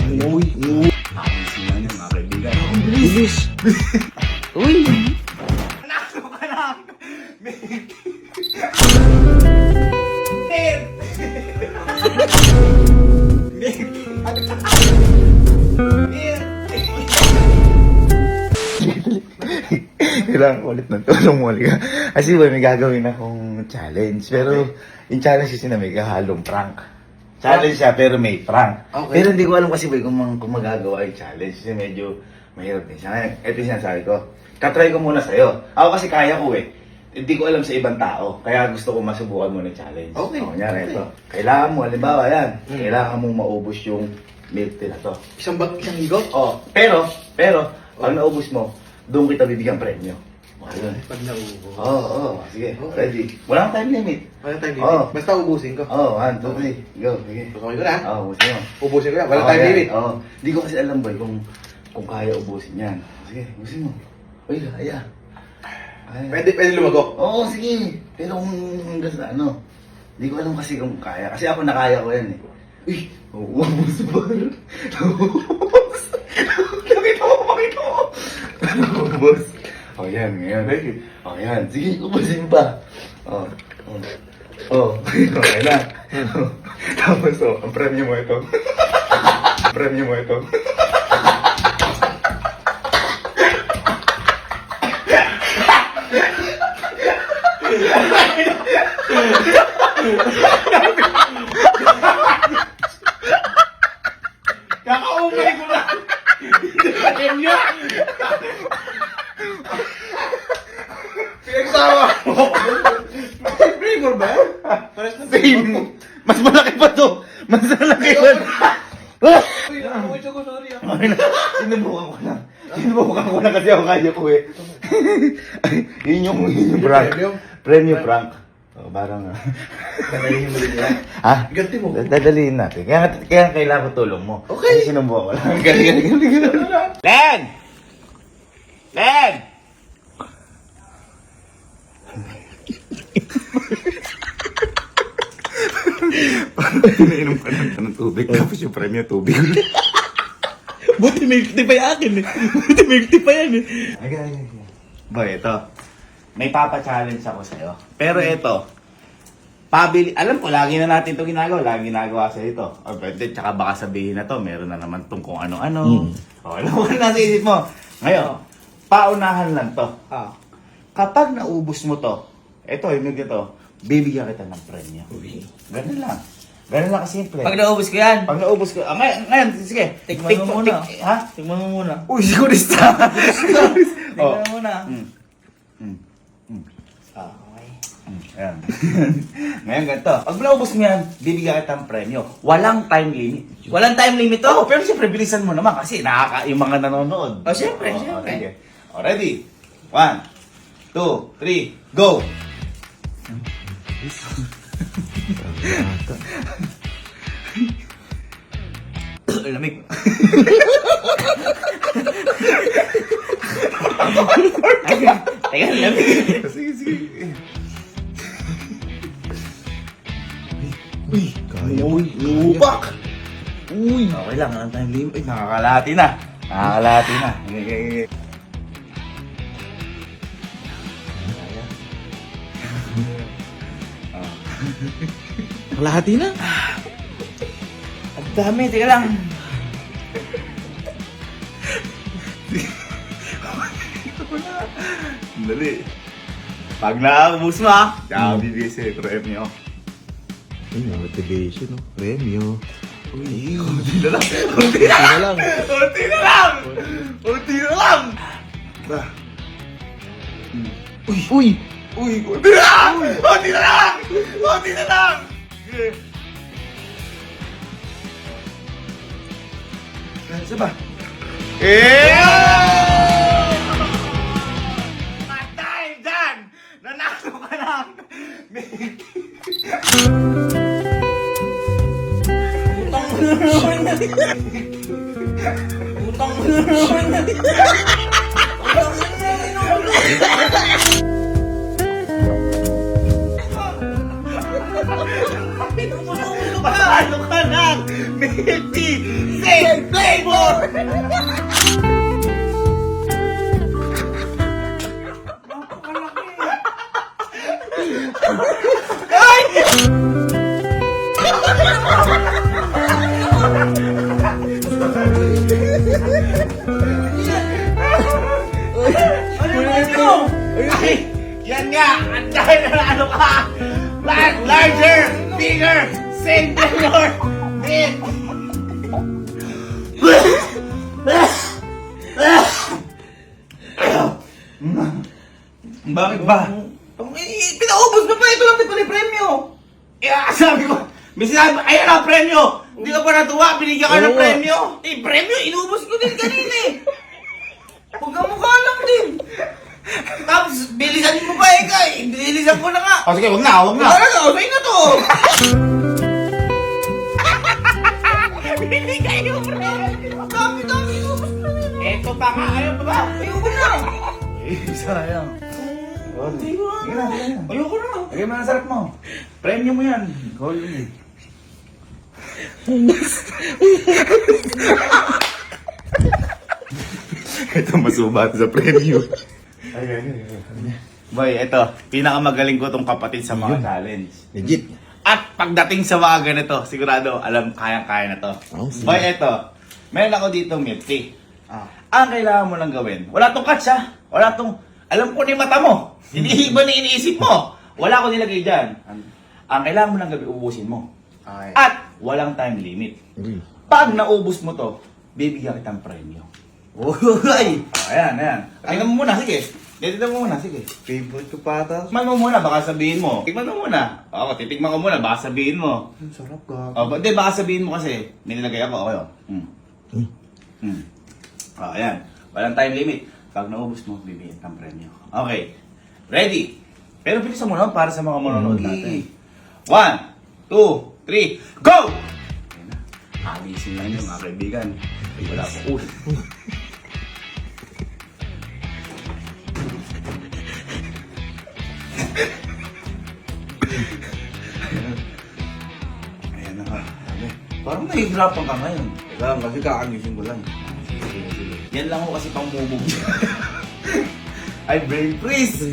Uy, uy. Ayusin na yun, mga kaibigan. Bilis. Uy. Nakalo ka lang! Kailangan ulit ng tulong mo, Liga. Kasi ba, may gagawin akong challenge. Pero, yung challenge kasi na may kahalong prank. Challenge siya, pero may prank. Okay. Pero hindi ko alam kasi ba kung magagawa yung challenge. Kasi medyo mahirap din siya. Ngayon, ito yung sinasabi ko. Katry ko muna sa'yo. Ako kasi kaya ko eh. Hindi ko alam sa ibang tao. Kaya gusto ko masubukan muna yung challenge. Okay. O, kunyari, Okay. ito. Kailangan mo, halimbawa yan. Kailangan mong maubos yung milk tea na to. Isang higot? Oh, pero, pag naubos mo, doon kita bibigyan premyo. Ayun. Pag naubo. Oo, sige. Okay. Ready. Walang time limit. Walang time Oo. limit. Basta ubusin ko. Oh, 1, 2, 3. Go. Sige. Tukamay ko na. Oo, ubusin mo. Ubusin ko na. Walang Oo, time yan. limit. Oo. Hindi ko kasi alam boy kung kaya ubusin yan. Sige, ubusin mo. Uy, kaya. Pwede lumago. Oo, sige. Pero kung hanggang sa ano, hindi ko alam kasi kung kaya. Kasi ako nakaya ko yan eh. Uy, uubos ba? Uubos. Nakita mo. Uubos. O yan, ngayon. O yan. Sige, ubusin pa. Okay na. Tapos ang premyo mo ito. Premyo mo ito. Kakaumay ko na! Premyo! Pinagsawa mo! Flavor ba? Pares na Same. Mas malaki pa to. Mas malaki pa. Uy, nakamuwi ko, sorry ah. Okay na. Sinubukan ko lang. Sinubukan ko lang kasi ako kaya ko eh. Ay, yun yung prank. Premium? Premium prank. Oh, parang Dadalhin mo rin yan. ha? Ganti mo. Dadalihin natin. Kaya kailangan ko tulong mo. Okay. Kasi sinubukan ko lang. Galing. Len! Len! Inainom ka ng tubig. Tapos yung premyo tubig. Buti may tea pa yung akin eh. Buti may tea pa yan eh. Ay. Boy, ito. May papa-challenge ako sa'yo. Pero ito, alam ko, lagi na natin ito ginagawa. Lagi ginagawa sa ito. O, pwede, tsaka baka sabihin na to, meron na naman itong kung ano-ano. O, alam mo na nasa isip mo. Ngayon, paunahan lang to. Ah. Kapag naubos mo to, ito, yung ito, bibigyan kita ng premyo. Ganun lang. Ganun lang kasimple. Pag naubos ko yan, Pag naubos ko, ngayon, sige. tikman mo muna. Ha? Tikman mo muna. Uy, sigurista. Tikman mo muna. Ah, Okay. ayan. Ngayon, ganito. Pag naubos mo yan, bibigyan kita ng premyo. Walang time limit. Walang time limit to? Oo, pero siyempre, bilisan mo naman kasi yung mga nanonood. Oh, siyempre, Oo, siyempre. sige. O, ready? 1, 2, 3, go! Lamig. Teka, lamig. Sige. Uy, lupak! Uy! Okay lang, ang time limit. Uy, nakakalati na. Okay. Kalahati na. Ang dami, teka lang. Dali. Pag naubos mo, tsaka bibigay sa'yo yung premyo. Ay, motivation, no? Premyo. Uy, kunti na lang. Ito na lang. Kunti na lang! Ba? Uy! Kunti na lang! Kunti na lang! Sige. Isa ba? Patay dyan! Nanalo ka lang! Utang mo na naman. Utang mo na naman. Patalo ka lang! Milky! Safe! Ano ba ito? Ay, yan nga! Ang dahil na ano ka! Larger! Bigger! Same tenor! Big! Bakit ba? Pinaubos mo pa ito lang pala yung premyo. Sabi ko, may sinabi, ayan ang premyo! Hindi ka pa natuwa, binigyan ka ng Oo. premyo! Eh, premyo, inubos ko din kanina eh. Pagkamukha lang din. Tapos, bilisan mo pa eh, Kay. Bilisan ko na nga. O sige, huwag na, huwag na! Ano na, okay na to. Binigay yung premyo! Dami, inubos ko na yun. Eto pa nga, ayaw pa ba? Ayoko na. Sayang. Sige na. Ayoko na. Lagay mo na sarap mo. Premyo mo yan. Goal yun eh. Ito masubat sa premyo. Boy, ito. Pinakamagaling ko tong kapatid sa mga challenge. Legit. At pagdating sa mga ganito, sigurado, alam, kayang-kaya na to. Oh, sige. Boy, ito. Meron ako dito milk tea. Ang kailangan mo lang gawin, wala tong catch ha. Wala tong, alam ko na yung mata mo. Hindi iba na iniisip mo. Wala ko nilagay dyan. Ang kailangan mo lang gawin, ubusin mo. At walang time limit. Okay. Pag naubos mo to, bibigyan kitang premyo. Uy! Ayan. Tingnan mo muna, sige. Tingnan mo muna, sige. Favorite ko pa ata. Tikman mo muna, baka sabihin mo. Tikman mo muna. Ako, titikman ko muna, baka sabihin mo. Ang sarap ka. Hindi, baka sabihin mo kasi, may nilagay ako, okay oh. Ayan. Walang time limit. Pag naubos mo, bibigyan kang premyo. Okay. Ready? Pero bilisan mo naman para sa mga manonood natin. 1, 2, 3, go! Ayan na. Alisin lang yun, mga kaibigan. Ay, wala pa ulit. Ayan na nga. Parang nahihirapan ka ngayon. Lang, kasi kakagising ko lang. Sige. Yan lang ako kasi pang bubog. Ay, brain freeze!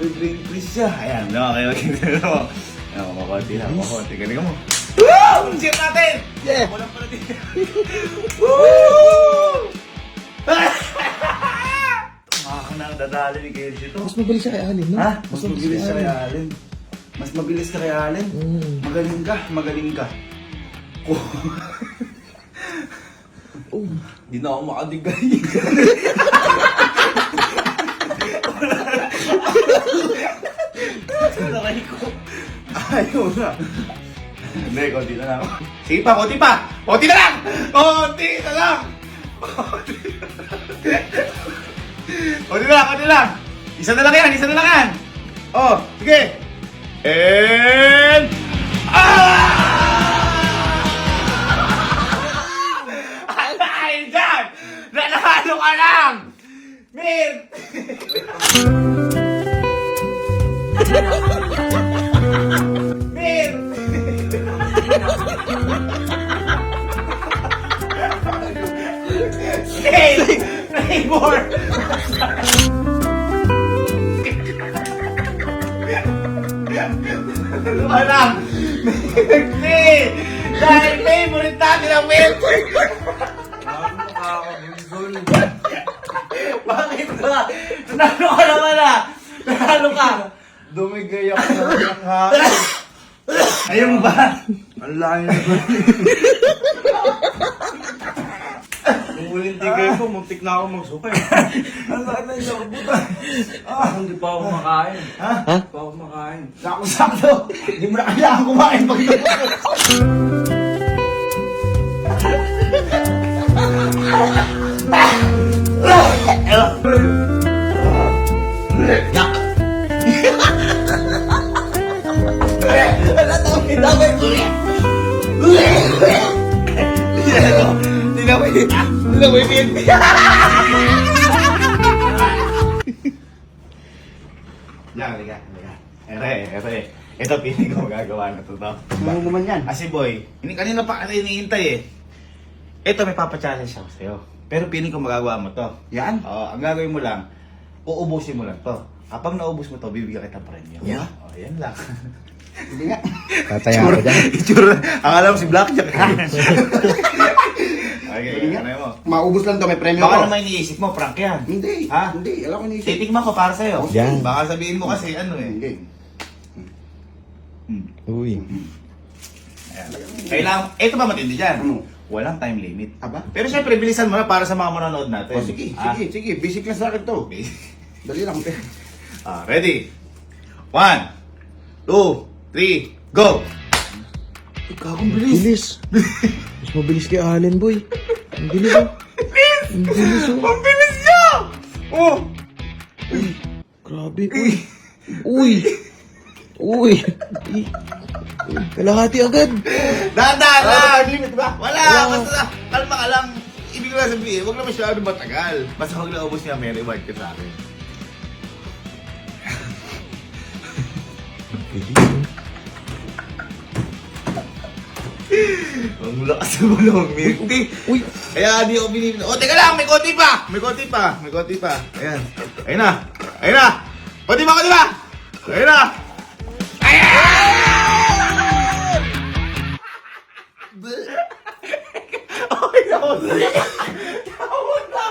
Brain freeze siya. Ayan, no, kayo makikita mo. Ayan, kumakonti lang, kumakonti. Galing mo. Woo! Cheer natin! Yeah. Wala pala din. Woo! Makakang dadali ni Kenzie to. Mas mabilis siya kay Alin, no? Ha? Mas mabilis siya kay Allen. Mas mabilis ka kay Allen. Magaling ka. Oh, di na ako makadigay. Nakay ko. Ayaw na. Hindi, konti na lang. Sige pa, konti pa! Konti na lang! Konti na lang! Konti lang! Isa na lang yan! Oh, sige! And... Dahil dyan! Nanalo ka lang! Mir! Mir! Scale! Flavor! Ano ka lang? Hindi! Dahil favorite natin ang milk! Bakit ka? Nanalo ka naman ah! Nanalo ka! Dumigay ako ng hangin. Ayaw mo ba? Ang layo na ba? Nung huling tigay ko, muntik na ako magsukay. Ang layo na yung nakubutan. Hindi pa ako makain. Ha? Hindi pa ako makain. Sakto-sakto! Hindi mo na kailangan kumain pag nabuto. Yak! Tinaway ko yan! Tinaway PNP! Liga. Ere. Ito, piling ko magagawa na to. Ano naman yan? Kasi boy, kanina pa kasi iniintay eh. Ito, may papachallenge ako sa'yo. Pero piling ko magagawa mo to. Yan. Oo, ang gagawin mo lang, uubusin mo lang to. Kapag naubos mo to, bibigyan kita ng premyo. Yeah. Oh, yan lang. Hindi nga. Tataya ako dyan. Itsura. Ang alam mo si Blackjack. Okay, Hindi nga. ano mo? Maubos lang to, may premyo Baka ko. naman iniisip mo, prank yan. Hindi. Ha? Hindi. Alam ko ni Titikman ko para sa'yo. Yan. Baka sabihin mo kasi ano eh. Hindi. Uy. Ayan. Kailangan, ito ba matindi dyan? Ano? Walang time limit. Aba? Pero syempre, bilisan mo na para sa mga manonood natin. O sige, Ah, sige, sige. Basic lang sa akin to. okay. Dali lang. Ready? 1, 2, 3, go! Ikaw akong bilis. Bilis. Mas mabilis kay Allen, boy. Ang bilis, oh. Ang bilis, oh. Ang bilis niya! Oh! Uy. Grabe, uy. Uy. Uy. Uy. Kalahati agad. Dahan-dahan lang! limit ba? Wala! Basta kalma ka lang. Ibig ko lang sabihin, huwag na masyado matagal. Basta huwag na ubos niya, may reward ka sa akin. Ang lakas mo lang, Milty. Uy. Kaya di ako binibili. O, teka lang, may konti pa! May konti pa! May konti pa. Ayan. Ayun na! Ayun na! Konti pa, konti pa! Ayun na! Ayan! Okay na ako. Tawag na!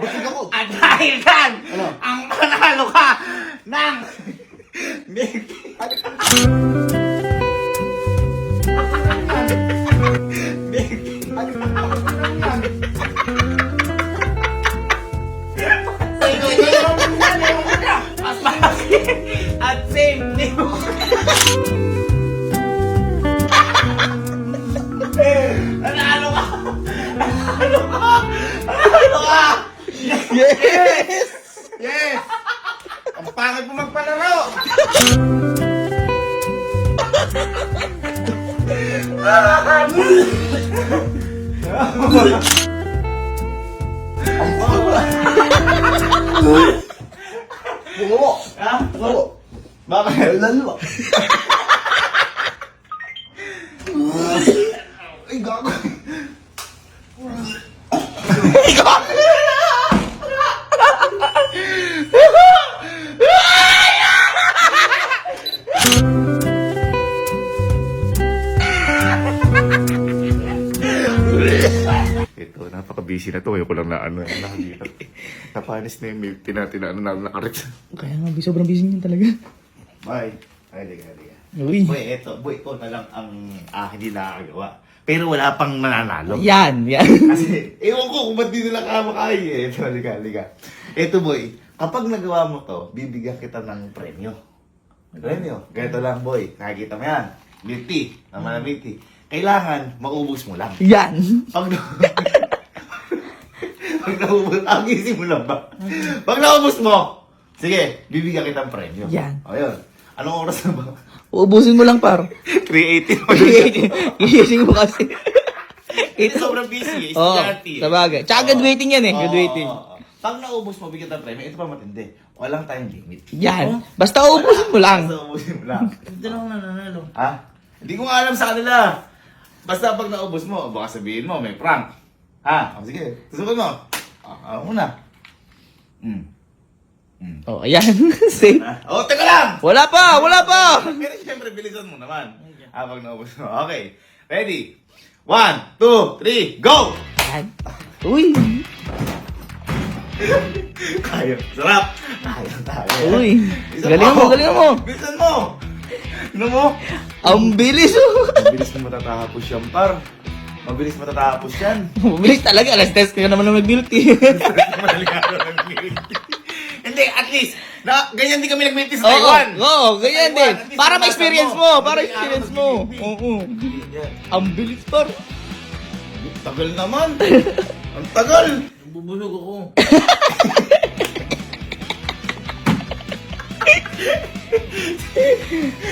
Busog ako. At dahil kan, Ano? ang manalo ka ng mas malaki at same name. Nanalo ka! Nanalo ka! Nanalo ka! Yes! Yes! Ang pangit mo magpalaro! Bungo mo. Ha? Bungo mo. Bakit? Lalo. Ay, gago. Ito, napaka-busy na to. Ayoko lang na ano, nakakita. Napanis na yung milk tea natin na ano na nakarit. Kaya nga, sobrang busy niyan talaga. Bye. Ay, liga. Uy. Boy, eto. Boy, ito na lang ang akin nakakagawa. Pero wala pang mananalo. Yan, yan. Kasi, ewan ko kung ba't di nila kamakay eh. Ito, liga. Ito, boy. Kapag nagawa mo to, bibigyan kita ng premyo. Premyo. Ganito lang, boy. Nakikita mo yan. Milk tea. Naman na milk tea. Kailangan, maubos mo lang. Yan. Pag pag naubos, agising mo lang ba? Pag naubos mo, sige, bibigyan kitang premyo. Yan. O yun. Anong oras na ba? Uubusin mo lang, par. 3:18. Iising mo kasi. Ito sobrang busy. Oo, Estudyante. sabagay. Tsaka graduating yan eh, Oo, graduating. oo. Pag naubos mo, bigyan ng premyo. Ito pa matindi. Walang time limit. Yan. Basta uubusin mo lang. Basta ubusin mo lang. Hindi lang nananalo. Ha? Hindi ko nga alam sa kanila. Basta pag naubos mo, baka sabihin mo, may prank. Ha? O sige, susukan mo. Ako muna. Oh, ayan. Safe. Oh, teka lang! Wala pa, wala pa. Pero siyempre, bilisan mo naman. Pag naubos mo. Okay. Ready? 1, 2, 3, go! Yan. Uy. Kaya. Sarap! Kaya. Uy. Bilisan Galing mo, galing mo. Bilisan mo! Ano mo? Ang bilis oh. Mabilis na matatapos yan, par. Mabilis matatapos yan. Mabilis talaga. Alas 10 ka naman ng mag-milk tea. Madali araw ng milk tea. Hindi, at least, ganyan din kami nag-milk tea sa Oo, Taiwan. oo, ganyan Taiwan, din. at least Para nabasa ma-experience mo. mo, para Madaling experience araw mo. mag-milk tea. Oo. Yan. Ang bilis par. Tagal naman. Ang tagal. Bubulog ako.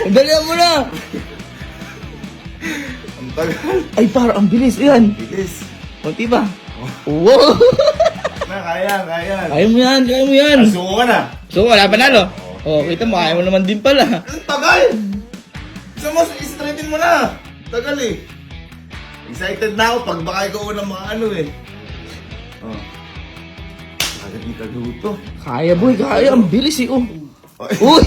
Dalihan mo na. Ang tagal. Ay, para ang bilis. Yan. Bilis. Kunti ba? Wow. Kaya. Kaya mo yan, kaya mo yan. Suko ka na. So, wala pa nalo. Oh, kita mo, kaya mo naman din pala. Ang tagal. Gusto mo, isa 30 Ulitin mo na. Tagal eh. Excited na ako pag baka ikaw unang mga ano eh. Oh. Agad ni kaluto. Kaya boy, kaya. Ang bilis eh, oh. Uy!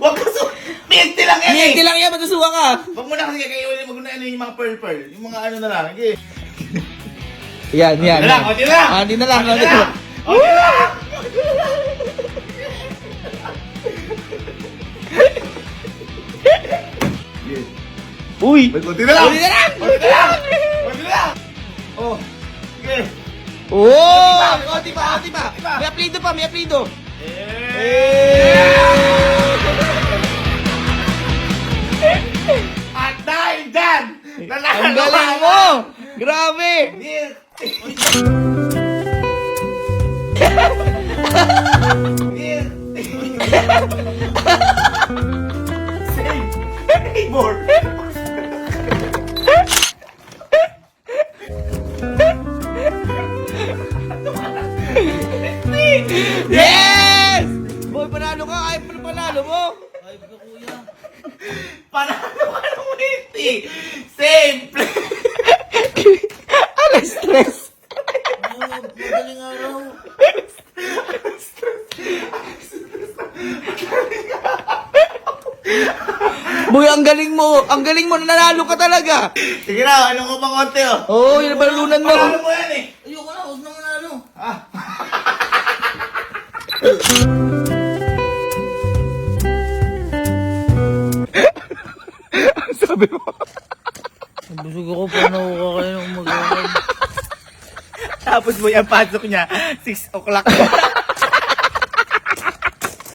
Wag ka so... Miente lang yan eh! Hindi lang yan, matusuwa ka. Wag mo na kasi kayo ulit mag ano yung mga pearl. Yung mga ano na lang. Okay. Yan, yan. Hindi na lang, konti na lang. Hindi na lang, Konti konti na na lang. lang. Konti na lang. Uy! May konti na lang. Konti na lang. Konti na lang. Konti na lang. Oh. Sige. Oh! Konti pa, konti pa. May aplido pa, may aplido. At dahil dyan, nanalo Ang galing mo! Grabe! More. Yes! Boy, panalo ka. Ay, panalo mo. Panalo ka ng 20. Simple. Ano stress? Madaling araw. Boy, ang galing mo. Ang galing mo. Nanalo ka talaga. Sige na, ano ko pa konti oh. Oo, oh, yun ang balunan mo. Panalo mo yan eh. Ayoko na, huwag na manalo. Sabi mo. Busog ako, paano ako kakain ng mag-aaway? Tapos mo yung pasok niya, 6 o'clock.